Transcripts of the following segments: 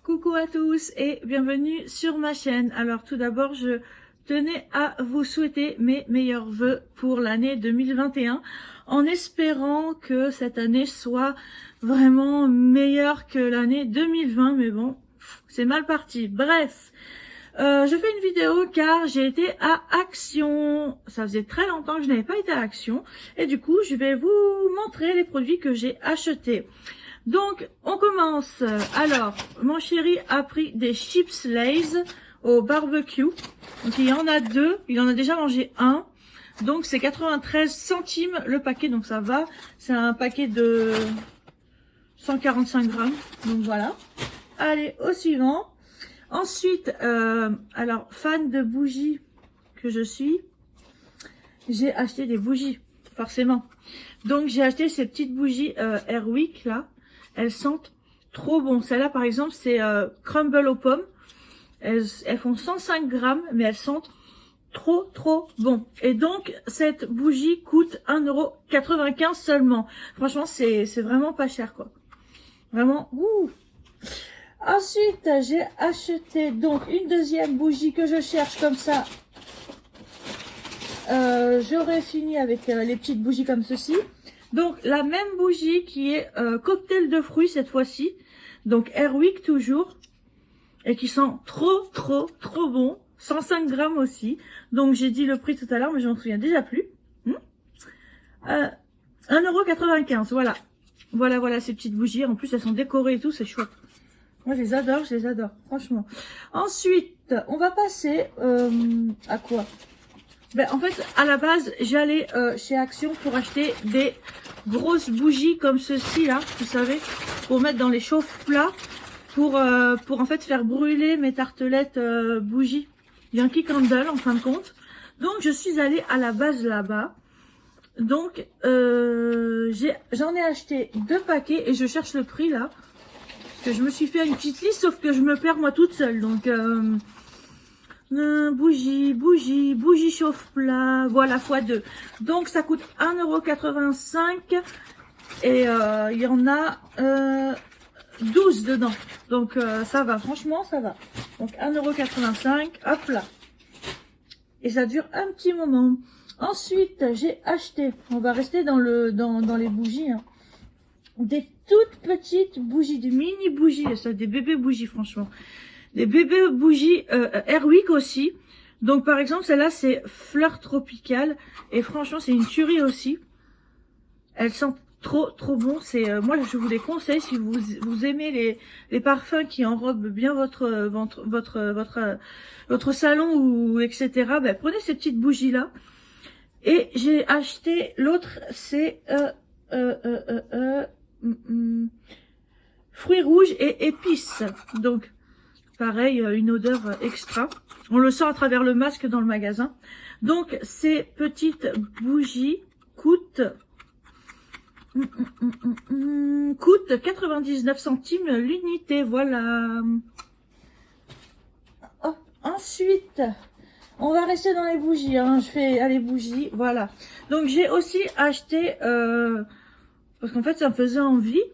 Coucou à tous et bienvenue sur ma chaîne. Alors tout d'abord, je tenais à vous souhaiter mes meilleurs vœux pour l'année 2021 en espérant que cette année soit vraiment meilleure que l'année 2020. Mais bon, c'est mal parti. Bref, je fais une vidéo car j'ai été à Action. Ça faisait très longtemps que je n'avais pas été à Action et du coup, je vais vous montrer les produits que j'ai achetés. Donc, on commence. Alors, mon chéri a pris des chips Lay's au barbecue. Donc, il y en a deux. Il en a déjà mangé un. Donc, c'est 93 centimes le paquet. Donc, ça va. C'est un paquet de 145 grammes. Donc, voilà. Allez, au suivant. Ensuite, alors, fan de bougies que je suis, j'ai acheté des bougies, forcément. Donc, j'ai acheté ces petites bougies Airwick, là. Elles sentent trop bon. Celle-là, par exemple, c'est crumble aux pommes. Elles font 105 grammes, mais elles sentent trop bon. Et donc, cette bougie coûte 1,95 € seulement. Franchement, c'est vraiment pas cher, quoi. Vraiment, ouh. Ensuite, j'ai acheté donc une deuxième bougie que je cherche comme ça. J'aurais fini avec les petites bougies comme ceci. Donc, la même bougie qui est cocktail de fruits cette fois-ci. Donc, Airwick toujours. Et qui sent trop bon. 105 grammes aussi. Donc, j'ai dit le prix tout à l'heure, mais je m'en souviens déjà plus. 1,95 €, voilà. Voilà ces petites bougies. En plus, elles sont décorées et tout, c'est chouette. Moi, je les adore, franchement. Ensuite, on va passer à quoi? Ben, en fait, à la base, j'allais chez Action pour acheter des grosses bougies comme ceci là, vous savez, pour mettre dans les chauffe-plats, pour en fait faire brûler mes tartelettes bougies, Yankee Candle en fin de compte. Donc, je suis allée à la base là-bas. Donc, j'en ai acheté 2 paquets et je cherche le prix là. Parce que je me suis fait une petite liste, sauf que je me perds moi toute seule. Donc, bougie chauffe-plat, voilà, x2. Donc, ça coûte 1,85 € et il y en a 12 dedans. Donc, ça va, franchement, ça va. Donc, 1,85 €, hop là. Et ça dure un petit moment. Ensuite, j'ai acheté, on va rester dans les bougies, hein, des toutes petites bougies, des mini bougies, ça, des bébés bougies, franchement. Des bébés bougies Airwick aussi. Donc par exemple celle-là c'est fleur tropicale et franchement c'est une tuerie aussi. Elles sentent trop bon. C'est moi je vous les conseille si vous aimez les parfums qui enrobent bien votre salon ou etc. Ben, prenez ces petites bougies là. Et j'ai acheté l'autre c'est fruits rouges et épices. Donc pareil, une odeur extra. On le sent à travers le masque dans le magasin. Donc, ces petites bougies coûtent 99 centimes l'unité. Voilà. Oh, ensuite, on va rester dans les bougies. Hein. Je fais les bougies. Voilà. Donc, j'ai aussi acheté, parce qu'en fait, ça me faisait envie,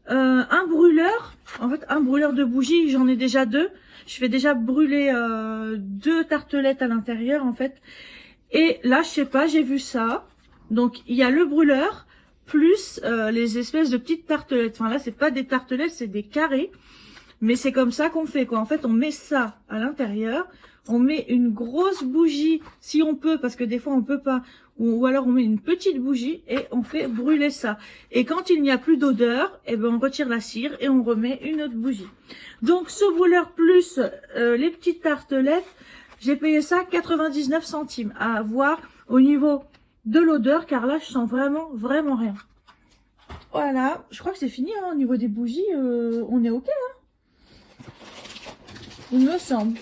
un brûleur. En fait, un brûleur de bougies, j'en ai déjà 2. Je fais déjà brûler 2 tartelettes à l'intérieur, en fait. Et là, je sais pas, j'ai vu ça. Donc, il y a le brûleur, plus les espèces de petites tartelettes. Enfin, là, c'est pas des tartelettes, c'est des carrés. Mais c'est comme ça qu'on fait, quoi. En fait, on met ça à l'intérieur. On met une grosse bougie, si on peut, parce que des fois, on peut pas. Ou alors on met une petite bougie et on fait brûler ça. Et quand il n'y a plus d'odeur, eh ben on retire la cire et on remet une autre bougie. Donc ce brûleur plus les petites tartelettes, j'ai payé ça 99 centimes à voir au niveau de l'odeur, car là je sens vraiment rien. Voilà, je crois que c'est fini hein, au niveau des bougies, on est ok hein. Il me semble,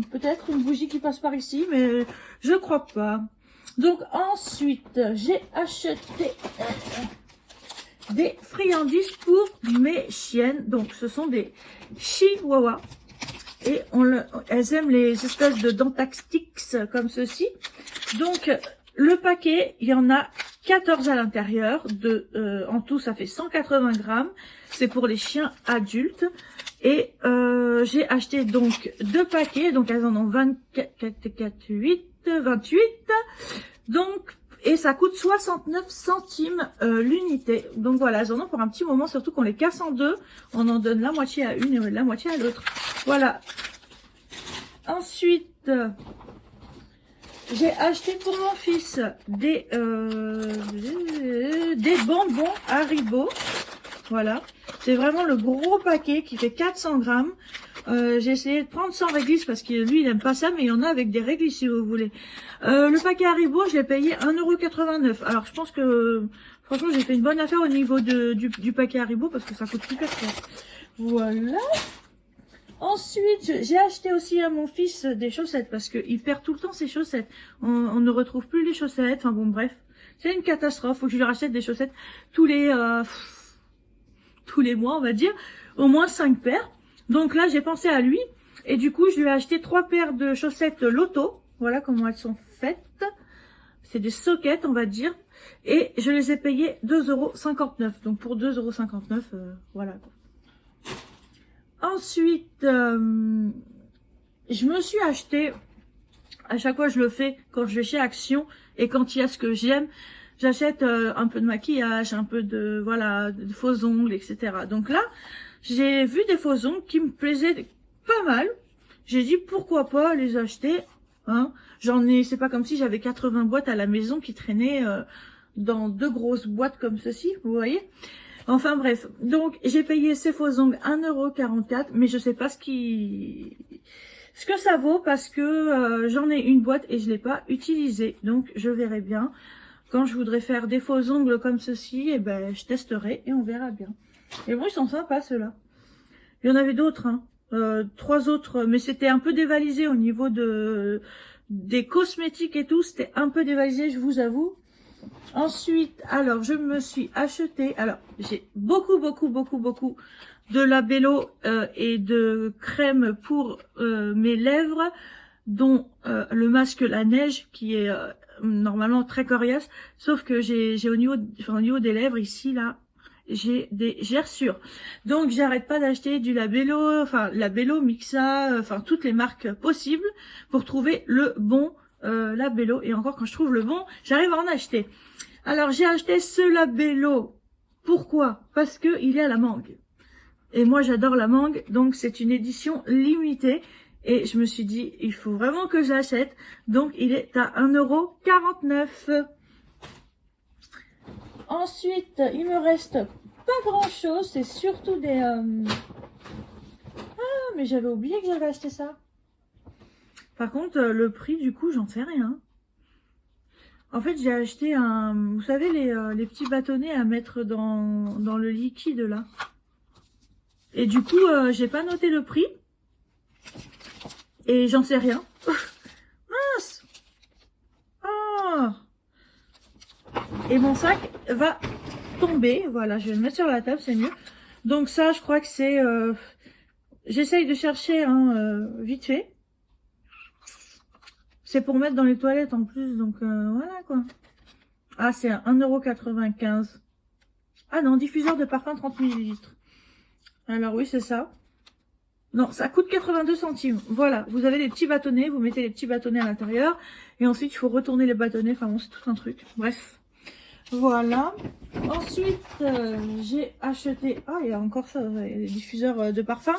peut-être une bougie qui passe par ici, mais je crois pas. Donc ensuite, j'ai acheté des friandises pour mes chiennes. Donc ce sont des chihuahuas. Et elles aiment les espèces de Dentastics comme ceci. Donc le paquet, il y en a 14 à l'intérieur. En tout, ça fait 180 grammes. C'est pour les chiens adultes. Et j'ai acheté donc 2 paquets, donc elles en ont 28. Donc, et ça coûte 69 centimes l'unité. Donc voilà, elles en ont pour un petit moment, surtout qu'on les casse en deux. On en donne la moitié à une et la moitié à l'autre. Voilà. Ensuite, j'ai acheté pour mon fils des bonbons Haribo. Voilà, c'est vraiment le gros paquet qui fait 400 grammes. J'ai essayé de prendre sans réglisse parce que lui il aime pas ça, mais il y en a avec des réglisses si vous voulez. Le paquet Haribo, je l'ai payé 1,89 €. Alors je pense que franchement j'ai fait une bonne affaire au niveau du paquet Haribo parce que ça coûte super cher. Voilà. Ensuite, j'ai acheté aussi à mon fils des chaussettes parce qu'il perd tout le temps ses chaussettes. On ne retrouve plus les chaussettes. Enfin bon, bref, c'est une catastrophe. Faut que je lui rachète des chaussettes tous les mois, on va dire, au moins 5 paires. Donc là, j'ai pensé à lui et du coup, je lui ai acheté 3 paires de chaussettes Lotto. Voilà comment elles sont faites. C'est des sockets, on va dire. Et je les ai payées 2,59 €. Donc pour 2,59 €, voilà. Ensuite, je me suis acheté, à chaque fois je le fais quand je vais chez Action et quand il y a ce que j'aime, j'achète un peu de maquillage, un peu de, voilà, de faux ongles, etc. Donc là, j'ai vu des faux ongles qui me plaisaient pas mal. J'ai dit pourquoi pas les acheter, hein. J'en ai, c'est pas comme si j'avais 80 boîtes à la maison qui traînaient dans 2 grosses boîtes comme ceci, vous voyez. Enfin bref, donc j'ai payé ces faux ongles 1,44 €, mais je sais pas ce que ça vaut parce que j'en ai une boîte et je l'ai pas utilisée. Donc je verrai bien. Quand je voudrais faire des faux ongles comme ceci, et ben je testerai et on verra bien. Et bon, ils sont sympas ceux-là. Il y en avait d'autres, hein. 3 autres, mais c'était un peu dévalisé au niveau des cosmétiques et tout. C'était un peu dévalisé, je vous avoue. Ensuite, alors, je me suis acheté, alors, j'ai beaucoup de labello et de crème pour mes lèvres, dont le masque La Neige, qui est normalement très coriace, sauf que j'ai au niveau des lèvres, ici, là, j'ai des gerçures. Donc, j'arrête pas d'acheter du labello, enfin, labello, Mixa, enfin, toutes les marques possibles pour trouver le bon labello. Et encore, quand je trouve le bon, j'arrive à en acheter. Alors, j'ai acheté ce labello. Pourquoi? Parce que il est à la mangue. Et moi, j'adore la mangue, donc c'est une édition limitée. Et je me suis dit, il faut vraiment que je l'achète. Donc, il est à 1,49 €. Ensuite, il me reste pas grand-chose. C'est surtout des... Ah, mais j'avais oublié que j'avais acheté ça. Par contre, le prix, du coup, j'en sais rien. En fait, j'ai acheté vous savez, les petits bâtonnets à mettre dans le liquide, là. Et du coup, j'ai pas noté le prix. Et j'en sais rien. Mince! Oh! Et mon sac va tomber. Voilà, je vais le mettre sur la table, c'est mieux. Donc ça, je crois que c'est... J'essaye de chercher, hein, vite fait. C'est pour mettre dans les toilettes en plus, donc voilà quoi. Ah, c'est 1,95 €. Ah non, diffuseur de parfum 30 ml. Alors oui, c'est ça. Non, ça coûte 82 centimes. Voilà, vous avez des petits bâtonnets, vous mettez les petits bâtonnets à l'intérieur. Et ensuite, il faut retourner les bâtonnets. Enfin bon, c'est tout un truc. Bref. Voilà. Ensuite, j'ai acheté... Ah, il y a encore ça, les diffuseurs de parfum.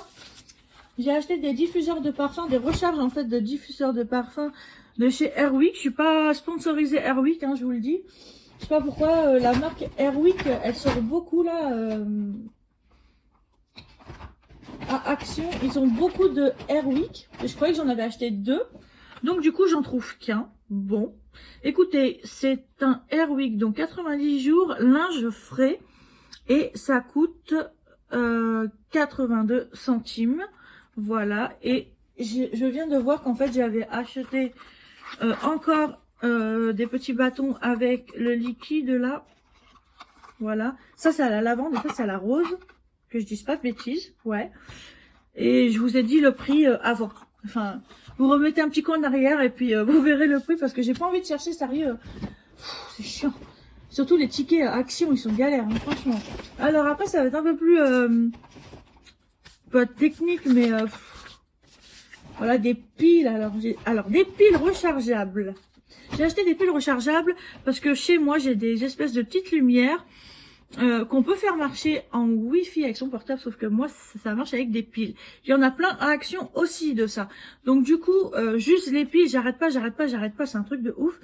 J'ai acheté des diffuseurs de parfum, des recharges en fait de diffuseurs de parfum de chez Airwick. Je suis pas sponsorisée Airwick, hein, je vous le dis. Je sais pas pourquoi la marque Airwick, elle sort beaucoup là à Action. Ils ont beaucoup de Airwick. Je croyais que j'en avais acheté 2. Donc du coup, j'en trouve qu'un. Bon. Écoutez, c'est un Airwick, donc 90 jours, linge frais. Et ça coûte 82 centimes. Voilà, et je viens de voir qu'en fait j'avais acheté encore des petits bâtons avec le liquide là. Voilà, ça c'est à la lavande et ça c'est à la rose, que je dise pas de bêtises, ouais. Et je vous ai dit le prix avant. Enfin, vous remettez un petit coup en arrière et puis vous verrez le prix parce que j'ai pas envie de chercher, sérieux. C'est chiant. Surtout les tickets Action, ils sont galères, hein, franchement. Alors après ça va être un peu plus... pas technique, mais voilà, des piles. Alors des piles rechargeables. J'ai acheté des piles rechargeables parce que chez moi, j'ai des espèces de petites lumières qu'on peut faire marcher en Wi-Fi avec son portable, sauf que moi, ça marche avec des piles. Il y en a plein à Action aussi de ça. Donc du coup, juste les piles, j'arrête pas, c'est un truc de ouf.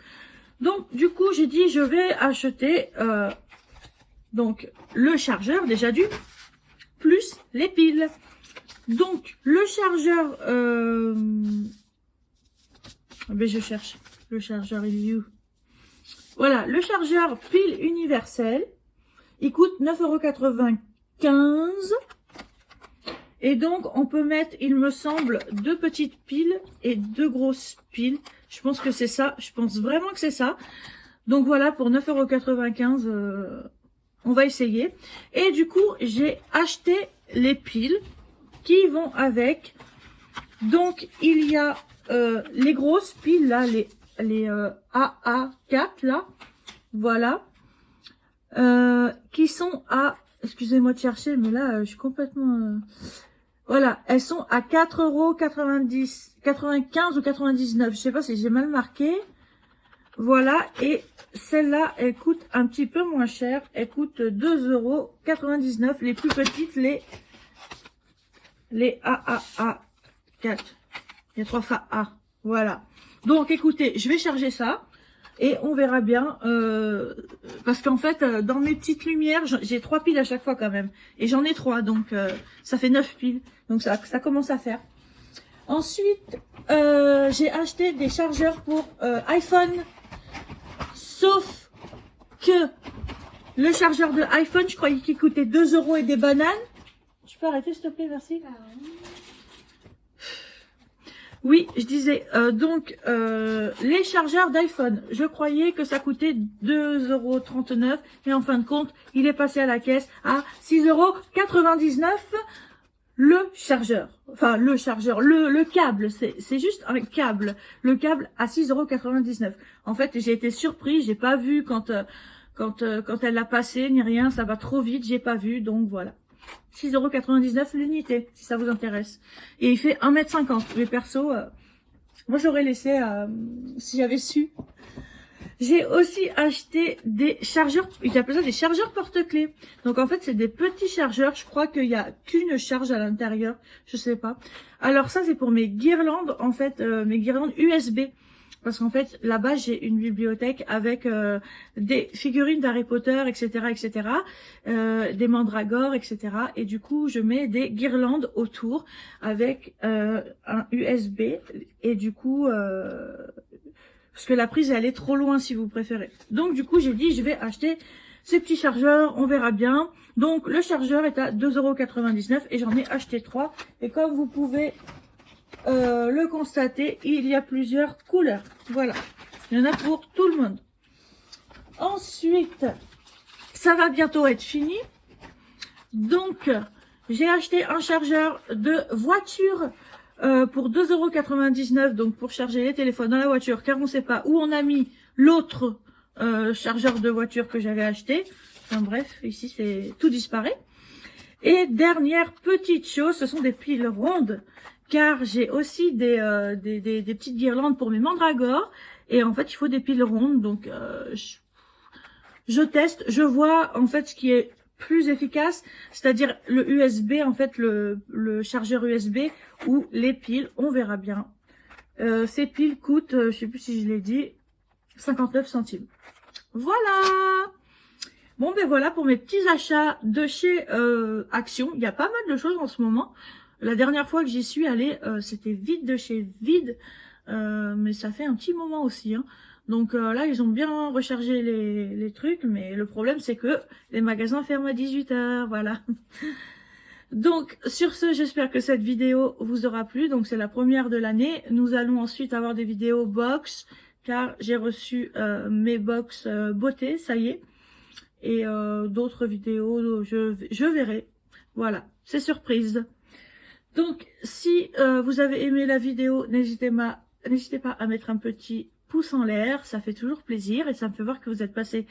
Donc du coup, j'ai dit, je vais acheter donc le chargeur déjà plus les piles. Donc le chargeur, mais je cherche le chargeur, il est où? Voilà, le chargeur pile universel. Il coûte 9,95 €. Et donc, on peut mettre, il me semble, 2 petites piles et 2 grosses piles. Je pense que c'est ça. Je pense vraiment que c'est ça. Donc voilà, pour 9,95 €, on va essayer. Et du coup, j'ai acheté les piles qui vont avec. Donc, il y a les grosses piles, là, les AA4, là. Voilà. Qui sont à, excusez-moi de chercher, mais là, je suis complètement, voilà, elles sont à 4,90 €, 95 ou 99, je sais pas si j'ai mal marqué, voilà, et celle-là, elle coûte un petit peu moins cher, elle coûte 2,99 €, les plus petites, les AAA4, il y a 3 fois A, voilà. Donc, écoutez, je vais charger ça. Et on verra bien, parce qu'en fait, dans mes petites lumières, j'ai 3 piles à chaque fois quand même. Et j'en ai 3, donc ça fait 9 piles. Donc ça commence à faire. Ensuite, j'ai acheté des chargeurs pour iPhone. Sauf que le chargeur de iPhone, je croyais qu'il coûtait 2 € et des bananes. Je peux arrêter s'il te plaît, merci. Oui, je disais, donc, les chargeurs d'iPhone, je croyais que ça coûtait 2,39 € et en fin de compte, il est passé à la caisse à 6,99 € le chargeur. Enfin, le chargeur, le câble, c'est juste un câble. Le câble à 6,99 €. En fait, j'ai été surprise, j'ai pas vu quand elle l'a passé, ni rien, ça va trop vite, j'ai pas vu, donc voilà. 6,99 € l'unité, si ça vous intéresse. Et il fait 1,50 m. Mais perso, moi j'aurais laissé, si j'avais su. J'ai aussi acheté des chargeurs, ils appellent ça des chargeurs porte-clés. Donc en fait, c'est des petits chargeurs, je crois qu'il y a qu'une charge à l'intérieur, je sais pas. Alors ça, c'est pour mes guirlandes, en fait, mes guirlandes USB. Parce qu'en fait, là-bas, j'ai une bibliothèque avec des figurines d'Harry Potter, etc., des mandragores, etc. Et du coup, je mets des guirlandes autour avec un USB. Et du coup, parce que la prise, elle est trop loin si vous préférez. Donc, du coup, j'ai dit, je vais acheter ces petits chargeurs, on verra bien. Donc, le chargeur est à 2,99 € et j'en ai acheté 3. Et comme vous pouvez le constater, il y a plusieurs couleurs. Voilà, il y en a pour tout le monde. Ensuite, ça va bientôt être fini. Donc, j'ai acheté un chargeur de voiture pour 2,99 €, donc pour charger les téléphones dans la voiture, car on ne sait pas où on a mis l'autre chargeur de voiture que j'avais acheté. Enfin bref, ici c'est tout disparaît. Et dernière petite chose, ce sont des piles rondes. Car j'ai aussi des petites guirlandes pour mes mandragores. Et en fait, il faut des piles rondes. Donc, je teste. Je vois en fait ce qui est plus efficace. C'est-à-dire le USB, en fait, le chargeur USB ou les piles. On verra bien. Ces piles coûtent, je sais plus si je l'ai dit, 59 centimes. Voilà. Bon, ben voilà pour mes petits achats de chez Action. Il y a pas mal de choses en ce moment. La dernière fois que j'y suis allée, c'était vide de chez vide, mais ça fait un petit moment aussi. Hein. Donc là, ils ont bien rechargé les trucs, mais le problème, c'est que les magasins ferment à 18 h, voilà. Donc, sur ce, j'espère que cette vidéo vous aura plu. Donc, c'est la première de l'année. Nous allons ensuite avoir des vidéos box, car j'ai reçu mes box beauté, ça y est. Et d'autres vidéos, je verrai. Voilà, c'est surprise. Donc, si vous avez aimé la vidéo, n'hésitez pas à mettre un petit pouce en l'air. Ça fait toujours plaisir et ça me fait voir que vous êtes passé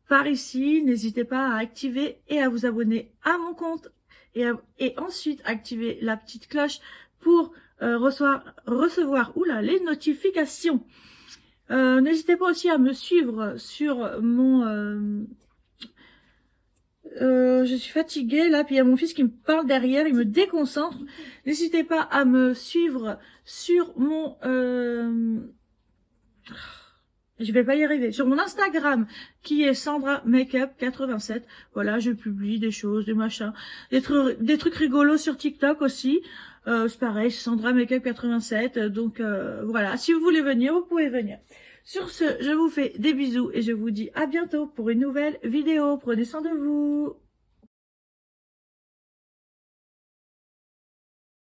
par ici. N'hésitez pas à activer et à vous abonner à mon compte. et ensuite activer la petite cloche pour recevoir les notifications. N'hésitez pas aussi à me suivre sur mon... je suis fatiguée là, puis il y a mon fils qui me parle derrière, il me déconcentre. N'hésitez pas à me suivre sur mon... je vais pas y arriver. Sur mon Instagram, qui est Sandra Makeup 87. Voilà, je publie des choses, des machins, des trucs rigolos sur TikTok aussi. C'est pareil, Sandra Makeup 87. Donc voilà, si vous voulez venir, vous pouvez venir. Sur ce, je vous fais des bisous et je vous dis à bientôt pour une nouvelle vidéo. Prenez soin de vous.